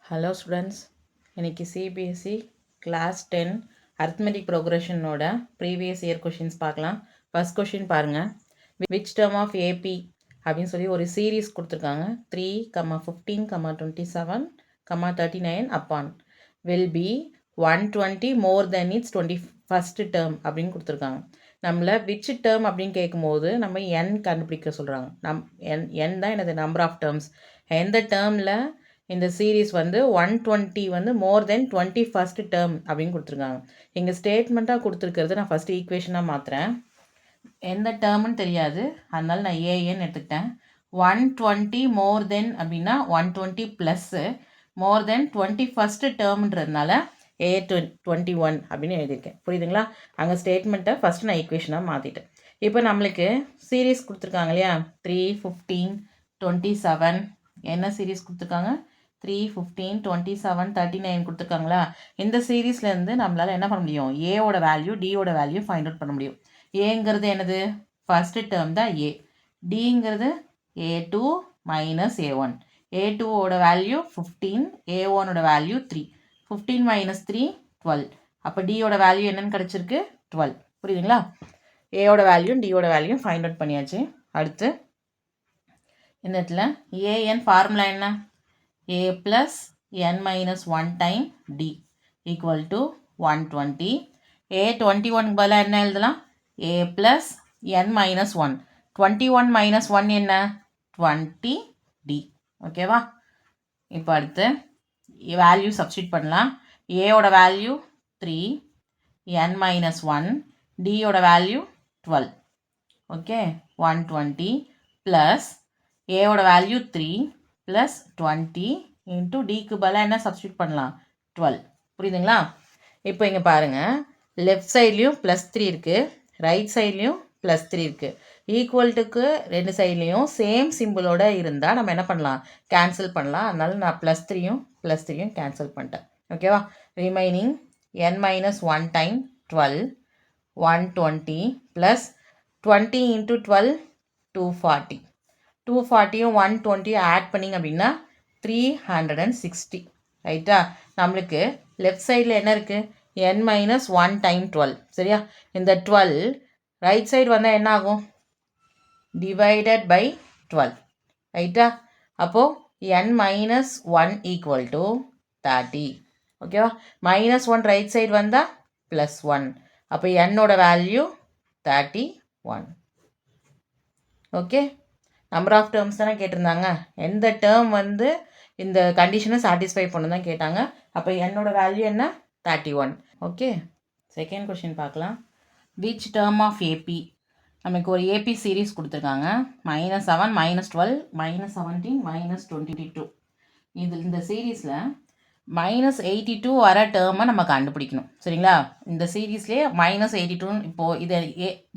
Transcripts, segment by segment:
Hello students, இன்றைக்கி CBSE class 10 arithmetic ப்ரோக்ரஷனோட previous year questions பார்க்கலாம். ஃபர்ஸ்ட் கொஷின் பாருங்கள். விச் டேர்ம் ஆஃப் ஏபி அப்படின்னு சொல்லி ஒரு சீரீஸ் கொடுத்துருக்காங்க. 3, 15, 27, 39 அப்பான் will be 120 more than its 21st term அப்படின்னு கொடுத்துருக்காங்க. நம்மளை விச் டேர்ம் அப்படின்னு கேட்கும்போது நம்ம என் கண்டுபிடிக்க சொல்கிறாங்க. என் தான் எனது நம்பர் ஆஃப் டேர்ம்ஸ். எந்த டேர்மில் இந்த சீரீஸ் வந்து 120 வந்து மோர் தென் 21st டேர்ம் அப்படின்னு கொடுத்துருக்காங்க. இங்கே ஸ்டேட்மெண்ட்டாக கொடுத்துருக்கிறது நான் ஃபஸ்ட்டு ஈக்குவேஷனாக மாற்றுறேன். எந்த டேர்ம்னு தெரியாது, அதனால நான் ஏஎன்னு எடுத்துக்கிட்டேன். 120 மோர் தென் அப்படின்னா 120 ப்ளஸ்ஸு மோர் தென் 21st டேர்ம்ன்றதுனால A21 அப்படின்னு எழுதியிருக்கேன். புரியுதுங்களா? அங்கே ஸ்டேட்மெண்ட்டை ஃபஸ்ட்டு நான் ஈக்குவேஷனாக மாற்றிட்டேன். இப்போ நம்மளுக்கு சீரீஸ் கொடுத்துருக்காங்க இல்லையா, 3, 15, 27 என்ன சீரீஸ் கொடுத்துருக்காங்க? 3, 15, 27, 39 கொடுத்துருக்காங்களா? இந்த சீரீஸ்லேருந்து நம்மளால் என்ன பண்ண முடியும்? ஏவோட வேல்யூ டியோட வேல்யூ ஃபைண்ட் அவுட் பண்ண முடியும். ஏங்கிறது என்னது? ஃபஸ்ட்டு டேர்ம் தான் ஏ. டிங்கிறது A2 மைனஸ் A1. A2ஓட வேல்யூ 15, A1ஓட வேல்யூ 3. 15 மைனஸ் 3 12. அப்போ டியோட வேல்யூ என்னன்னு கிடச்சிருக்கு? 12. புரியுதுங்களா? ஏவோட வேல்யூ டியோட வேல்யூ ஃபைண்ட் அவுட் பண்ணியாச்சு. அடுத்து இந்த இடத்துல ஏஎன் ஃபார்முலா என்ன? a plus n minus 1 time d equal to 120. A21 பதிலாக என்ன எழுதலாம்? a plus n minus 1. 21 minus 1 என்ன? 20d. ஓகேவா? இப்போ அடுத்து வேல்யூ சப்ஸ்டிட் பண்ணலாம். ஏயோட வேல்யூ 3, n minus 1, டியோட வேல்யூ 12. ஓகே, 120 ப்ளஸ் ஏவோட வேல்யூ 3 ப்ளஸ் 20 இன்ட்டு டிக்கு பதிலாக என்ன சப்ஸ்டியூட் பண்ணலாம்? 12. புரியுதுங்களா? இப்போ இங்கே பாருங்கள், லெஃப்ட் சைட்லேயும் +3 இருக்குது, ரைட் சைட்லேயும் +3 இருக்குது. ஈக்குவல்ட்டுக்கு ரெண்டு சைட்லேயும் சேம் சிம்பிளோட இருந்தால் நம்ம என்ன பண்ணலாம்? கேன்சல் பண்ணலாம். அதனால நான் +3யும் கேன்சல் பண்ணிட்டேன். ஓகேவா? Remaining n minus 1 time 12, 120 plus 20 into 12 240. 240யும் 120யும் ஆட் பண்ணிங்க அப்படின்னா 360. ரைட்டா? நம்மளுக்கு லெஃப்ட் சைடில் என்ன இருக்குது? n minus 1 time 12. சரியா? இந்த 12 ரைட் சைடு வந்தால் என்ன ஆகும்? Divided by 12. ரைட்டா? அப்போது n மைனஸ் 1 ஈக்குவல் டு 30. ஓகேவா? -1 ரைட் சைடு வந்தால் +1. அப்போ என்னோட value 31. Okay, number of terms தானே கேட்டிருந்தாங்க. எந்த டேர்ம் வந்து இந்த கண்டிஷனை சாட்டிஸ்ஃபை பண்ணு தான் கேட்டாங்க. அப்போ என்னோட வேல்யூ என்ன? 31. ஓகே, செகண்ட் கொஷின் பார்க்கலாம். Which term of AP? நமக்கு ஒரு ஏபி சீரீஸ் கொடுத்துருக்காங்க. -7, -12, -17, -22. இந்த சீரீஸில் -82 வர டேர்மை நம்ம கண்டுபிடிக்கணும். சரிங்களா? இந்த சீரீஸ்லேயே -82 இப்போது இதை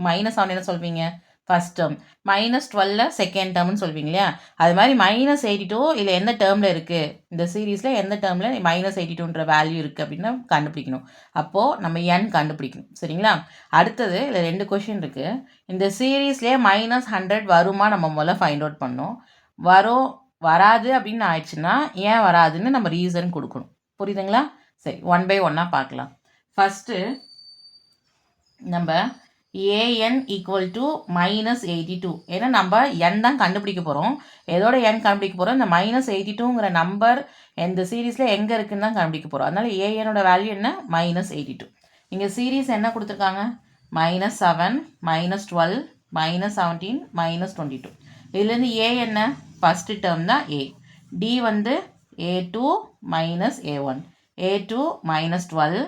-7 என்ன சொல்வீங்க? First term. -12 செகண்ட் டேர்ம்னு சொல்வீங்க இல்லையா? அது மாதிரி -82 இதில் எந்த டேர்மில் இருக்குது, இந்த சீரீஸில் எந்த டேர்மில் -82ன்ற வேல்யூ இருக்குது அப்படின்னு கண்டுபிடிக்கணும். அப்போது நம்ம n கண்டுபிடிக்கணும். சரிங்களா? அடுத்தது இதில் 2 கொஷின் இருக்குது. இந்த சீரீஸ்லேயே -100 வருமா நம்ம முதல்ல ஃபைண்ட் அவுட் பண்ணணும். வராது அப்படின்னு ஆயிடுச்சுன்னா ஏன் வராதுன்னு நம்ம ரீசன் கொடுக்கணும். புரியுதுங்களா? சரி, 1 by 1 பார்க்கலாம். ஃபஸ்ட்டு நம்ம an ஈக்குவல் டு -82. ஏன்னா நம்ம n தான் கண்டுபிடிக்க போகிறோம். எதோட n கண்டுபிடிக்க போகிறோம்? இந்த -82ங்கிற நம்பர் இந்த சீரீஸில் எங்கே இருக்குன்னு தான் கண்டுபிடிக்க போகிறோம். அதனால் ஏஎனோட வேல்யூ என்ன? -82. இங்கே சீரீஸ் என்ன கொடுத்துருக்காங்க? -7, -12, -17, -22. இதுலேருந்து ஏ என்ன? ஃபஸ்ட்டு டேர்ம் தான் ஏ. டி வந்து A2 minus A1. A2 -12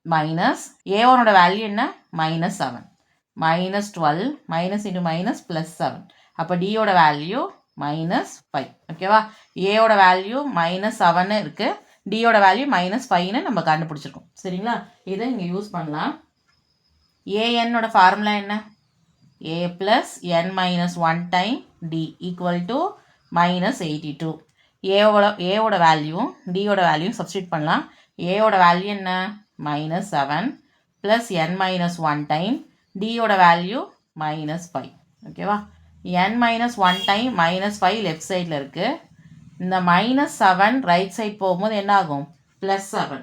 minus A1ஓட value என்ன? -7. -12 மைனஸ் இன்ட்டு மைனஸ் +7. அப்போ டியோட வேல்யூ -5. ஓகேவா? ஏவோட வேல்யூ -7 இருக்குது, டியோட வேல்யூ -5ன்னு நம்ம கண்டுபிடிச்சிருக்கோம். சரிங்களா? இதை இங்கே யூஸ் பண்ணலாம். ஏஎன்னோட ஃபார்முலா என்ன? a plus n minus 1 time d equal to -82. ஏவோட வேல்யூவும் டியோட வேல்யூவும் சப்ஸ்டியூட் பண்ணலாம். ஏவோட வேல்யூ என்ன? -7 ப்ளஸ் n மைனஸ் 1 டைம் டியோட வேல்யூ -5. ஓகேவா? n மைனஸ் 1 டைம் -5 லெஃப்ட் சைடில் இருக்குது, இந்த -7 ரைட் சைட் போகும்போது என்ன ஆகும்? +7.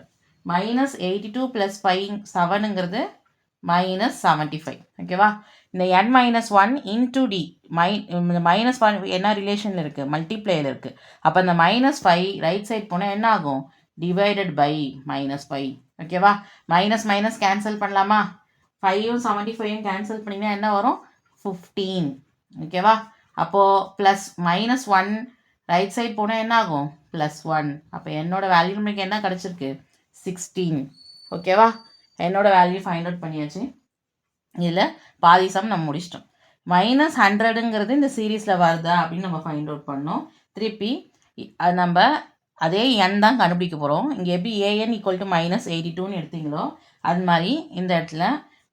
-82 + 5 7ங்கிறது -75. ஓகேவா? இந்த n-1 இன்டூ டி இந்த -1 என்ன ரிலேஷனில் இருக்குது? மல்டிப்ளையில் இருக்குது. அப்போ இந்த -5 ரைட் சைட் போனால் என்ன ஆகும்? Divided by -5. ஓகேவா? மைனஸ் மைனஸ் கேன்சல் பண்ணலாமா? 5ம் 75ம் கேன்சல் பண்ணிங்கன்னா என்ன வரும்? 15. ஓகேவா? அப்போது ப்ளஸ் -1 ரைட் சைட் போனால் என்ன ஆகும்? +1. அப்போ என்னோட வேல்யூ நம்மளுக்கு என்ன கிடச்சிருக்கு? 16. ஓகேவா? என்னோட வேல்யூ ஃபைண்ட் அவுட் பண்ணியாச்சு. இதில் பாதி சம் நம்ம முடிச்சிட்டோம். -100ங்கிறது இந்த சீரீஸில் வருதா அப்படின்னு நம்ம ஃபைண்ட் அவுட் பண்ணோம். திருப்பி அது நம்ம அதே n தான் கண்டுபிடிக்க போகிறோம். இங்கே எப்படி an = -82ன்னு எடுத்தீங்களோ அது மாதிரி இந்த இடத்துல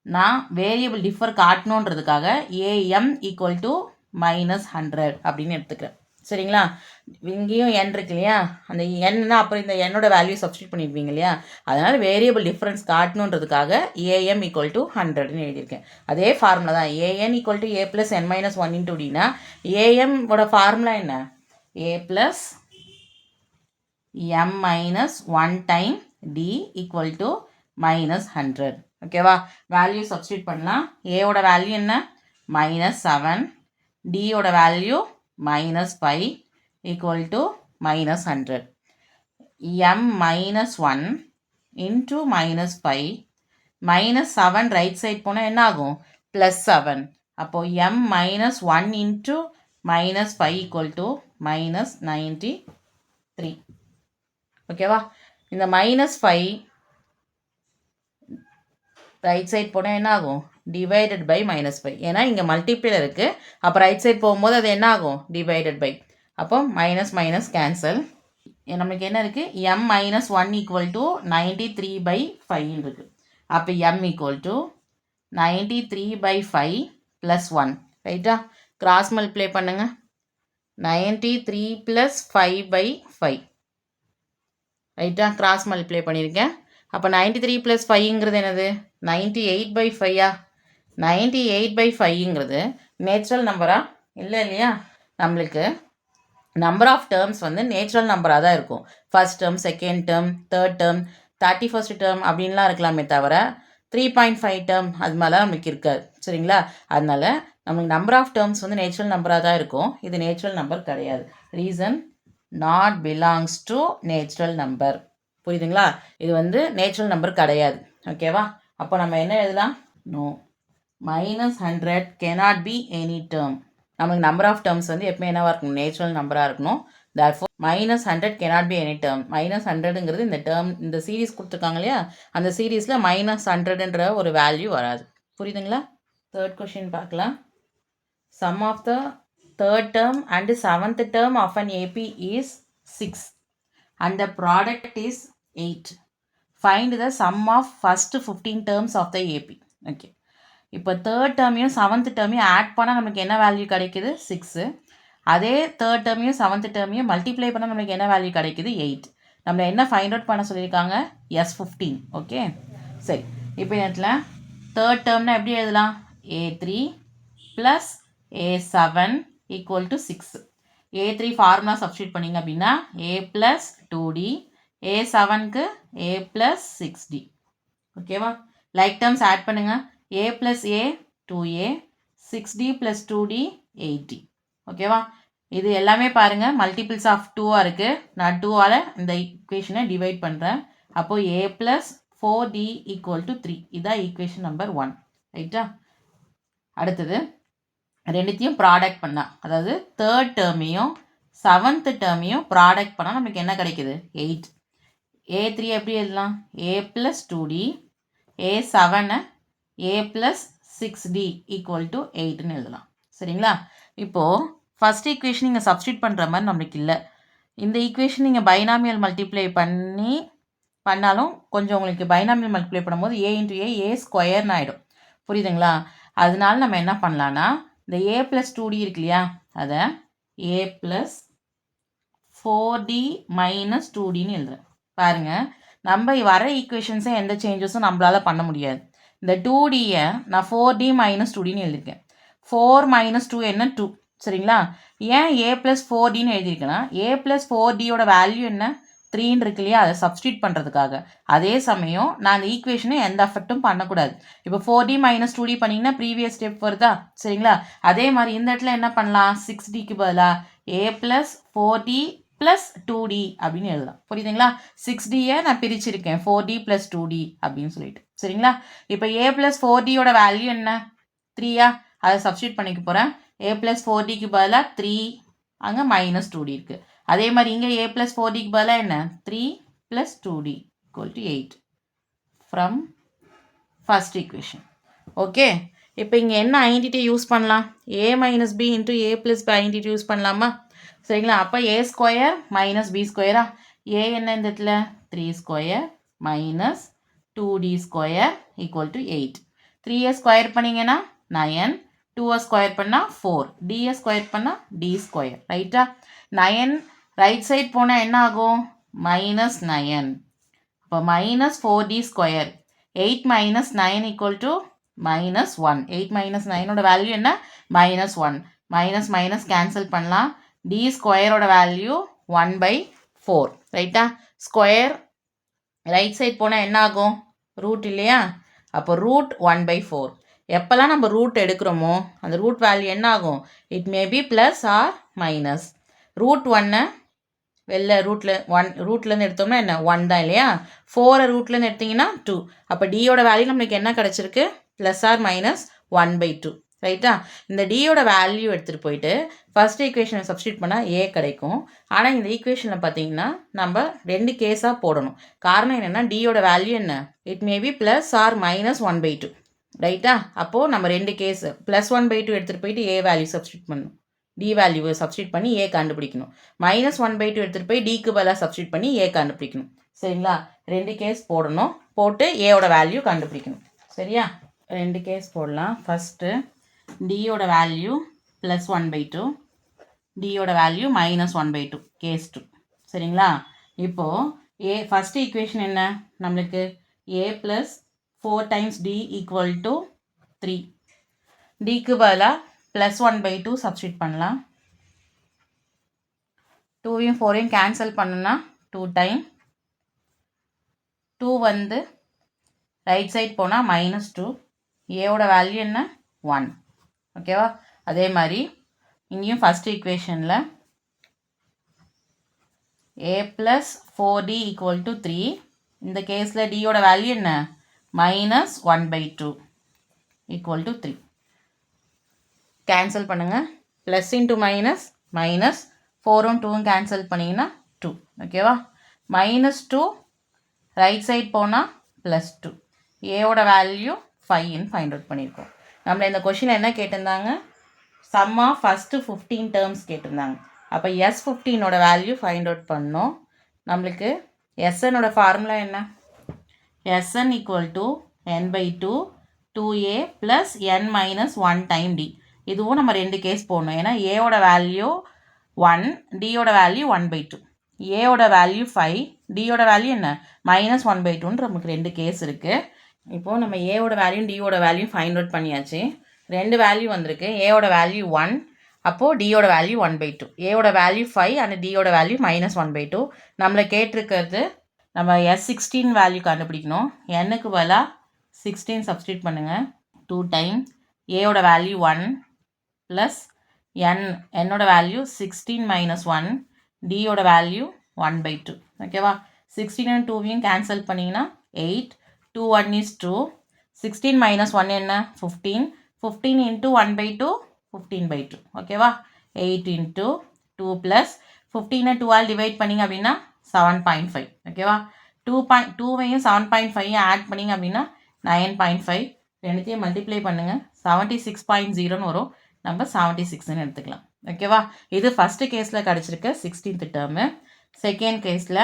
நான் வேரியபிள் டிஃபர் காட்டணுன்றதுக்காக am = -100 அப்படின்னு எடுத்துக்கிறேன். சரிங்களா? இங்கேயும் n இருக்கு இல்லையா? அந்த n அப்புறம் இந்த என்னோட வேல்யூ சப்ஸ்டியூட் பண்ணிடுவீங்க இல்லையா? அதனால் வேரியபிள் டிஃப்ரென்ஸ் காட்டணுன்றதுக்காக am = 100ன்னு எழுதியிருக்கேன். அதே ஃபார்முலா தான். an = a + n-1 × dனா am ஓட ஃபார்முலா என்ன? a + m-1 time d = -100. ஓகேவா? வேல்யூ சப்ஸ்டியூட் பண்ணலாம். a ஓட வேல்யூ என்ன? -7. d ஓட value -5 = -100. m-1 into -5 -7 right side போனால் என்ன ஆகும்? +7. அப்போது m-1 இன்ட்டு -5 = -93. ஓகேவா? இந்த -5 ரைட் சைட் போனால் என்ன ஆகும்? Divided by -5. ஏன்னா இங்கே மல்டிப்ளேல இருக்குது. அப்போ ரைட் சைட் போகும்போது அது என்ன ஆகும்? Divided by. அப்போ மைனஸ் மைனஸ் கேன்சல். நம்மளுக்கு என்ன இருக்குது? m-1 = 93/5 இருக்குது. அப்போ m = 93/5 + 1. ரைட்டா? கிராஸ் மல்டிப்ளை பண்ணுங்க. 93 + 5/5. ரைட்டா? கிராஸ் மல்டிப்ளை பண்ணியிருக்கேன். அப்போ 93 + 5ங்கிறது என்னது? 98/5. 98/5ங்கிறது நேச்சுரல் நம்பரா? இல்லை இல்லையா? நம்மளுக்கு நம்பர் ஆஃப் டேர்ம்ஸ் வந்து நேச்சுரல் நம்பராக தான் இருக்கும். First term, second term, third term, 31st term அப்படின்லாம் இருக்கலாமே தவிர 3.5 டேர்ம் அது மாதிரிலாம் நம்மளுக்கு இருக்காது. சரிங்களா? அதனால நம்மளுக்கு நம்பர் ஆஃப் டேர்ம்ஸ் வந்து நேச்சுரல் நம்பராக தான் இருக்கும். இது நேச்சுரல் நம்பர் கிடையாது. Reason not belongs to natural number. புரியுதுங்களா? இது வந்து நேச்சுரல் நம்பர் கிடையாது. ஓகேவா? அப்போ நம்ம என்ன எழுதலாம்? No, -100 cannot be any term. நமக்கு நம்பர் ஆஃப் டேர்ம்ஸ் வந்து எப்பவுமே என்னவாக இருக்கணும்? நேச்சுரல் நம்பராக இருக்கணும். therefore -100 cannot be any term. -100ங்கிறது இந்த டேர்ம் இந்த சீரீஸ் கொடுத்துருக்காங்க இல்லையா? அந்த சீரீஸில் -100ன்ற ஒரு வேல்யூ வராது. புரியுதுங்களா? தேர்ட் கொஷின் பார்க்கலாம். Sum of the third term and 7th term of an AP is 6 and the product is 8. Find the sum of first 15 terms of the AP. Okay, இப்போ தேர்ட் டேர்மையும் 7th டேர்மையும் ஆட் பண்ணால் நமக்கு என்ன value கிடைக்குது? 6. அதே third டேர்மையும் 7th டேர்மையும் multiply பண்ணால் நமக்கு என்ன value கிடைக்குது? 8. நம்மளை என்ன ஃபைண்ட் அவுட் பண்ண சொல்லியிருக்காங்க? S15. ஓகே, சரி. இப்போ இடத்துல தேர்ட் டேர்ம்னா எப்படி எழுதலாம்? A3 + A7 = 6. A3 formula substitute பண்ணிங்க அப்படின்னா A + 2D, A7க்கு A + 6D. ஓகேவா? லைக் டேர்ம்ஸ் ஆட் பண்ணுங்க. A + A 2A, 6D + 2D 8D. ஓகேவா? இது எல்லாமே பாருங்கள் மல்டிபிள்ஸ் ஆஃப் 2ஆக இருக்குது. நான் 2ஆல் இந்த ஈக்குவேஷனை டிவைட் பண்ணுறேன். அப்போது A + 4D = 3. இதுதான் ஈக்குவேஷன் நம்பர் 1. ரைட்டா? அடுத்தது ரெண்டுத்தையும் ப்ராடக்ட் பண்ணால், அதாவது தேர்ட் டேர்மையும் 7th டேர்மையும் ப்ராடக்ட் பண்ணால் நமக்கு என்ன கிடைக்குது? 8. A3 எப்படி எழுதலாம்? A + 2D, A7 A + 6D = 8ன்னு எழுதலாம். சரிங்களா? இப்போது ஃபஸ்ட் ஈக்குவேஷன் நீங்கள் சப்ஸ்டியூட் பண்ணுற மாதிரி நம்மளுக்கு இல்லை. இந்த ஈக்குவேஷன் நீங்கள் பைனாமியல் மல்டிப்ளை பண்ணாலும் கொஞ்சம் உங்களுக்கு பைனாமியல் மல்டிப்ளை பண்ணும்போது A × A A² ஆகிடும். புரியுதுங்களா? அதனால நம்ம என்ன பண்ணலான்னா இந்த A + 2D இருக்கு இல்லையா? அதை A + 4D - 2Dன்னு எழுதுறேன். பாருங்கள், நம்ம வர ஈக்குவேஷன்ஸை எந்த சேஞ்சஸும் நம்மளால் பண்ண முடியாது. இந்த 2Dயை நான் 4D - 2Dன்னு எழுதியிருக்கேன். 4 - 2 என்ன? 2. சரிங்களா? ஏன் a + 4dன்னு எழுதியிருக்கேன்னா a + 4dயோட வேல்யூ என்ன 3ன்னு இருக்கு இல்லையா, அதை சப்ஸ்டியூட் பண்ணுறதுக்காக. அதே சமயம் நான் அந்த ஈக்குவேஷனை எந்த அஃபெக்ட்டும் பண்ணக்கூடாது. இப்போ 4d - 2d பண்ணிங்கன்னா ப்ரீவியஸ் ஸ்டெப் வருதா? சரிங்களா? அதே மாதிரி இந்த இடத்துல என்ன பண்ணலாம், 6dக்கு பதிலாக a + 4d + 2d அப்படின்னு எழுதலாம். புரியுதுங்களா? 6dயை நான் பிரிச்சிருக்கேன் 4d + 2d அப்படின்னு சொல்லிட்டு. சரிங்களா? இப்போ a + 4dயோட வேல்யூ என்ன 3யா, அதை சப்ஸ்டியூட் பண்ணிக்க போகிறேன். a + 4dக்கு பதிலாக 3, அங்கே -2d இருக்குது. அதே மாதிரி இங்கே a + 4dக்கு பதிலாக என்ன 3 + 2d = 8 from first equation. Okay, இப்போ இங்கே என்ன ஐடென்டிட்டி யூஸ் பண்ணலாம், a - b × a + b identity use பண்ணலாமா? சரிங்களா? அப்போ a² - b². a என்ன இந்த இடத்துல 3² - 2d² = 8. 3a ஸ்கொயர் பண்ணிங்கன்னா 9, 2a ஸ்கொயர் பண்ணால் 4, d ஸ்கொயர் பண்ணால் d². ரைட்டா? 9 ரைட் சைட் போனால் என்ன ஆகும், -9. இப்போ -4d². 8 - 9 = -1. 8 - 9ஓட வேல்யூ என்ன, -1. மைனஸ் கேன்சல் பண்ணலாம். d²ஓட வேல்யூ 1/4. ரைட்டா? ஸ்கொயர் ரைட் சைட் போனால் என்ன ஆகும், ரூட் இல்லையா? அப்போ ரூட் 1/4. எப்போல்லாம் நம்ம ரூட் எடுக்கிறோமோ அந்த ரூட் வேல்யூ என்ன ஆகும், it may be plus or minus. Root 1 வெளில ரூட்லேருந்து எடுத்தோம்னா என்ன 1 தான் இல்லையா? 4 ரூட்லேருந்து எடுத்திங்கன்னா 2. அப்போ டியோட வேல்யூ நம்மளுக்கு என்ன கிடச்சிருக்கு, ப்ளஸ் ஆர் மைனஸ் 1/2. ரைட்டா? இந்த டியோட வேல்யூ எடுத்துகிட்டு போயிட்டு ஃபர்ஸ்ட் ஈக்குவேஷனை சப்ஸ்டியூட் பண்ணால் ஏ கிடைக்கும். ஆனால் இந்த ஈக்குவேஷனில் பார்த்தீங்கன்னா நம்ம 2 கேஸாக போடணும். காரணம் என்னென்னா டியோட வேல்யூ என்ன, it may be plus or minus 1/2. ரைட்டா? அப்போது நம்ம 2 கேஸ் +1/2 எடுத்துகிட்டு போயிட்டு ஏ வேல்யூ சப்ஸ்டியூட் பண்ணணும், டி வேல்யூவை சப்ஸ்டியூட் பண்ணி ஏ கண்டுபிடிக்கணும். -1/2 எடுத்துகிட்டு போய் டிக்கு பதிலாக சப்ஸ்டியூட் பண்ணி ஏ கண்டுபிடிக்கணும். சரிங்களா? 2 கேஸ் போடணும், போட்டு ஏவோட வேல்யூ கண்டுபிடிக்கணும். சரியா? 2 கேஸ் போடலாம். ஃபஸ்ட்டு டியோட வேல்யூ +1/2, டியோட வேல்யூ -1/2, கேஸ் 2. சரிங்களா? இப்போது ஃபஸ்ட் ஈக்குவேஷன் என்ன நம்மளுக்கு, a + 4 டைம்ஸ் d = 3. டிக்கு பதிலாக +1/2 சப்ஸ்டியூட் பண்ணலாம். 2யும் 4யும் கேன்சல் பண்ணுன்னா 2 டைம், 2 வந்து ரைட் சைட் போனால் -2, ஏவோட வேல்யூ என்ன 1. ஓகேவா? அதே மாதிரி இங்கேயும் ஃபஸ்ட் ஈக்குவேஷனில் a + 4d = 3. இந்த கேஸில் டியோட வேல்யூ என்ன -1/2 = 3. கேன்சல் பண்ணுங்கள். ப்ளஸ் இன்ட்டு மைனஸ் மைனஸ், 4ம் 2ம் கேன்சல் பண்ணிங்கன்னா 2. ஓகேவா? -2 ரைட் சைட் போனால் +2. ஏவோட வேல்யூ 5ன்னு ஃபைண்ட் அவுட் பண்ணியிருக்கோம். நம்மளை இந்த கொஷினில் என்ன கேட்டிருந்தாங்க, சம் ஆஃப் ஃபஸ்ட்டு 15 டேர்ம்ஸ் கேட்டிருந்தாங்க. அப்போ S15ஓட வேல்யூ ஃபைண்ட் அவுட் பண்ணோம். நம்மளுக்கு SNோட ஃபார்முலா என்ன, SN = n/2 2a + n - 1 time d. இதுவும் நம்ம 2 கேஸ் போடணும். ஏன்னா ஏவோட வேல்யூ 1, டியோட வேல்யூ 1/2. ஏவோட வேல்யூ 5, டியோட வேல்யூ என்ன -1/2ன்ற நமக்கு 2 கேஸ் இருக்குது. இப்போது நம்ம ஏவோட வேல்யூ டியோட வேல்யூ ஃபைண்ட் அவுட் பண்ணியாச்சு. 2 வேல்யூ வந்திருக்கு. ஏவோட வேல்யூ 1, அப்போது டியோட வேல்யூ 1/2. ஏவோட வேல்யூ 5 அண்ட் டியோட வேல்யூ -1/2. நம்மளை கேட்டிருக்கிறது நம்ம S16 வேல்யூ கண்டுபிடிக்கணும். என்னுக்கு பதிலாக 16 சப்ஸ்டியூட் பண்ணுங்கள். 2 டைம் ஏவோட வேல்யூ 1 ப்ளஸ் என்னோட வேல்யூ 16 - 1, டியோட வேல்யூ 1/2. ஓகேவா? 16 and 2யும் கேன்சல் பண்ணிங்கன்னா 8, 2 1 is 2, 16 - 1 என்ன 15, 15 × 1/2 15/2. ஓகேவா? 8 × 2 ப்ளஸ் 15 2ஆல் டிவைட் பண்ணிங்க அப்படின்னா 7.5. ஓகேவா? 2வையும் 7.5ஐயும் ஆட் பண்ணிங்க அப்படின்னா 9.5. ரெண்டுத்தையும் மல்டிப்ளை பண்ணுங்கள், 76.0ன்னு வரும். நம்ம 76ன்னு எடுத்துக்கலாம். ஓகேவா? இது ஃபஸ்ட்டு கேஸில் கிடச்சிருக்க 16th டேர்மு. செகண்ட் கேஸில்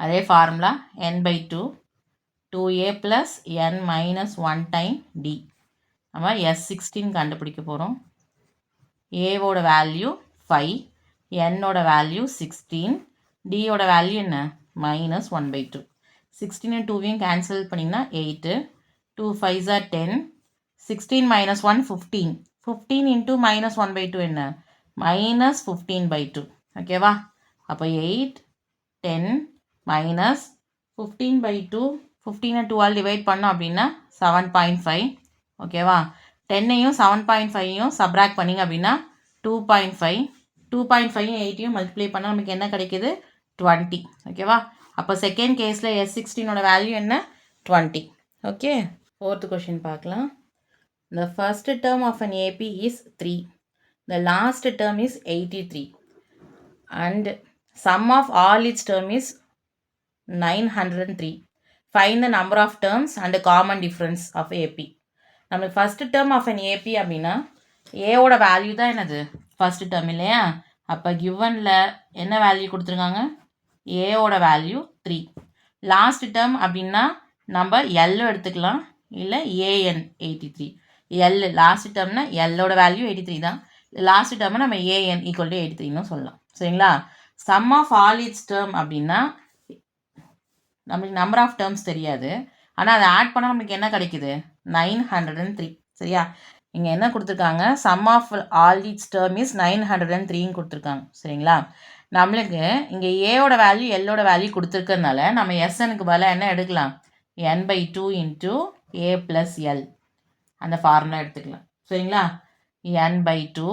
அதே formula n/2 2a + n - 1 time d. நம்ம S16 கண்டுபிடிக்க போகிறோம். ஏவோட வேல்யூ 5, என்னோட வேல்யூ 16, டியோட வேல்யூ என்ன -1/2. 16 and 2வையும் கேன்சல் பண்ணிங்கன்னா 8, 2 5s are 10, 16 - 1 15, 15 into minus 1 by 2 என்ன minus 15 by 2 ஓகேவா அப்போ 8 10 minus 15 by 2 15 2ஆல் டிவைட் பண்ணோம் அப்படின்னா 7.5 ஓகேவா 10ஐயும் 7.5ஐயும் சப்ராக்ட் பண்ணிங்க அப்படின்னா 2.5 2.5ஐயும் 8ஐயும் மல்டிப்ளை பண்ணால் நமக்கு என்ன கிடைக்குது 20 ஓகேவா அப்போ செகண்ட் கேஸில் S16ஓட வேல்யூ என்ன 20 ஓகே ஃபோர்த் கொஷின் பார்க்கலாம் The first term of an AP is 3. The last term is 83. And sum of all its term is 903. Find the number of terms and the common difference of AP. நம்ம first term of an AP அப்படின்னா ஏவோட value தான் என்னது first term இல்லையா அப்போ கிவனில் என்ன value கொடுத்துருக்காங்க ஏவோட வேல்யூ 3. லாஸ்ட் டேர்ம் அப்படின்னா நம்ம எல்லோ எடுத்துக்கலாம் இல்லை ஏஎன் 83 எல் லாஸ்ட் டேர்ம்னா எல்லோட வேல்யூ 83 தான் லாஸ்ட் டேர்மை நம்ம ஏஎன் ஈக்குவல் டு 83ன்னு சொல்லலாம் சரிங்களா sum of all its term அப்படின்னா நம்மளுக்கு நம்பர் ஆஃப் டேர்ம்ஸ் தெரியாது ஆனால் அதை ஆட் பண்ணால் நம்மளுக்கு என்ன கிடைக்குது 903 சரியா இங்கே என்ன கொடுத்துருக்காங்க sum of all its term is 903ன்னு கொடுத்துருக்காங்க சரிங்களா நம்மளுக்கு இங்கே ஏவோட வேல்யூ எல்லோட வேல்யூ கொடுத்துருக்கறதுனால நம்ம எஸ்எனுக்கு பதிலாக என்ன எடுக்கலாம் n/2 இன்ட்டு ஏ ப்ளஸ் எல் அந்த ஃபார்முலா எடுத்துக்கலாம் சரிங்களா n/2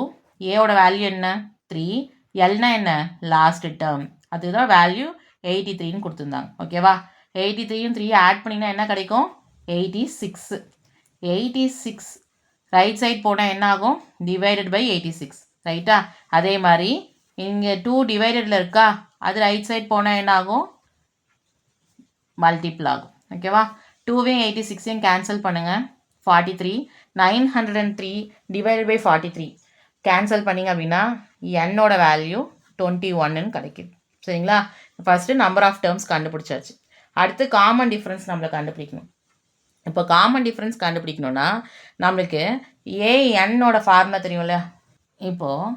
ஏவோட வேல்யூ என்ன 3 எல்னா என்ன லாஸ்ட் டேர்ம் அதுதான் வேல்யூ 83ன்னு கொடுத்துருந்தாங்க ஓகேவா 83யும் 3 ஆட் பண்ணிங்கன்னா என்ன கிடைக்கும் 86 ரைட் சைட் போனால் என்ன ஆகும் டிவைடட் பை 86 ரைட்டா அதே மாதிரி இங்கே 2 டிவைடடில் இருக்கா அது ரைட் சைட் போனால் என்ன ஆகும் மல்டிபிள் ஆகும் ஓகேவா 2வையும் 86ஐயும் கேன்சல் பண்ணுங்கள் 43 903 டிவைடட் பை 43 கேன்சல் பண்ணிங்க அப்படின்னா என்னோட வேல்யூ 21ன்னு கிடைக்குது சரிங்களா ஃபஸ்ட்டு நம்பர் ஆஃப் டேர்ம்ஸ் கண்டுபிடிச்சாச்சு அடுத்து காமன் டிஃப்ரென்ஸ் நம்மளை கண்டுபிடிக்கணும் இப்போ காமன் டிஃப்ரென்ஸ் கண்டுபிடிக்கணும்னா நம்மளுக்கு ஏஎன்னோட ஃபார்முலா தெரியும்ல இப்போது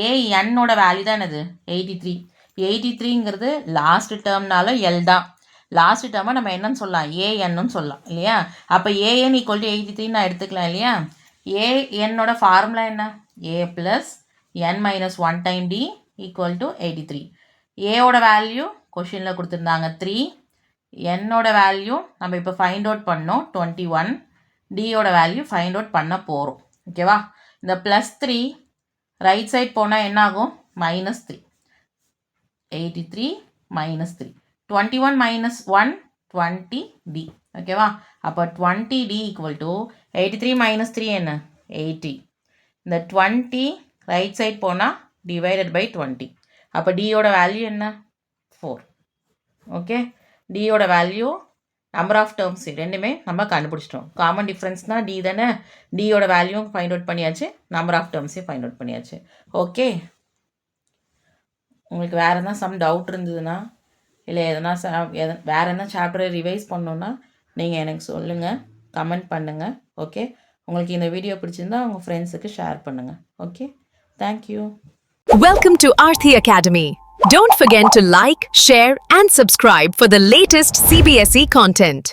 ஏஎன்னோட வேல்யூ தான் என்னது 83ங்கிறது லாஸ்ட் டேர்ம்னால எல் தான் லாஸ்ட் டேர்மை நம்ம என்னன்னு சொல்லலாம் ஏஎன்னு சொல்லலாம் இல்லையா அப்போ ஏஎன் ஈக்குவல் டு 83 நான் எடுத்துக்கலாம் இல்லையா ஏஎன்னோட ஃபார்முலா என்ன a plus n minus 1 time d equal to 83 ஏவோட வேல்யூ கொஷினில் கொடுத்துருந்தாங்க 3 என்னோட வேல்யூ நம்ம இப்போ ஃபைண்ட் அவுட் பண்ணோம் 21 டியோட வேல்யூ ஃபைண்ட் அவுட் பண்ண போகிறோம் ஓகேவா இந்த ப்ளஸ் 3 ரைட் சைட் போனால் என்ன ஆகும் -3 83 -3 21 minus 1 20d ஓகேவா அப்போ 20d equal to 83 minus 3 என்ன 80 இந்த 20 ரைட் சைட் போனால் டிவைடட் பை 20 அப்போ டியோட வேல்யூ என்ன 4 ஓகே டியோட வேல்யூ நம்பர் ஆஃப் டேர்ம்ஸ் ரெண்டுமே நம்ம கண்டுபிடிச்சிட்டோம் காமன் டிஃப்ரென்ஸ்னால் டி தானே டியோட வேல்யூ ஃபைண்ட் அவுட் பண்ணியாச்சு நம்பர் ஆஃப் டேர்ம்ஸையும் ஃபைண்ட் அவுட் பண்ணியாச்சு ஓகே உங்களுக்கு வேறு எதனா சம் டவுட் இருந்ததுன்னா இல்லை எதனா வேறு என்ன சாப்டரை ரிவைஸ் பண்ணணுன்னா நீங்கள் எனக்கு சொல்லுங்கள் கமெண்ட் பண்ணுங்கள் ஓகே உங்களுக்கு இந்த வீடியோ பிடிச்சிருந்தா உங்கள் ஃப்ரெண்ட்ஸுக்கு ஷேர் பண்ணுங்கள் okay thank you Welcome to Aarthi Academy. Don't forget to like, share and subscribe for the latest CBSE content.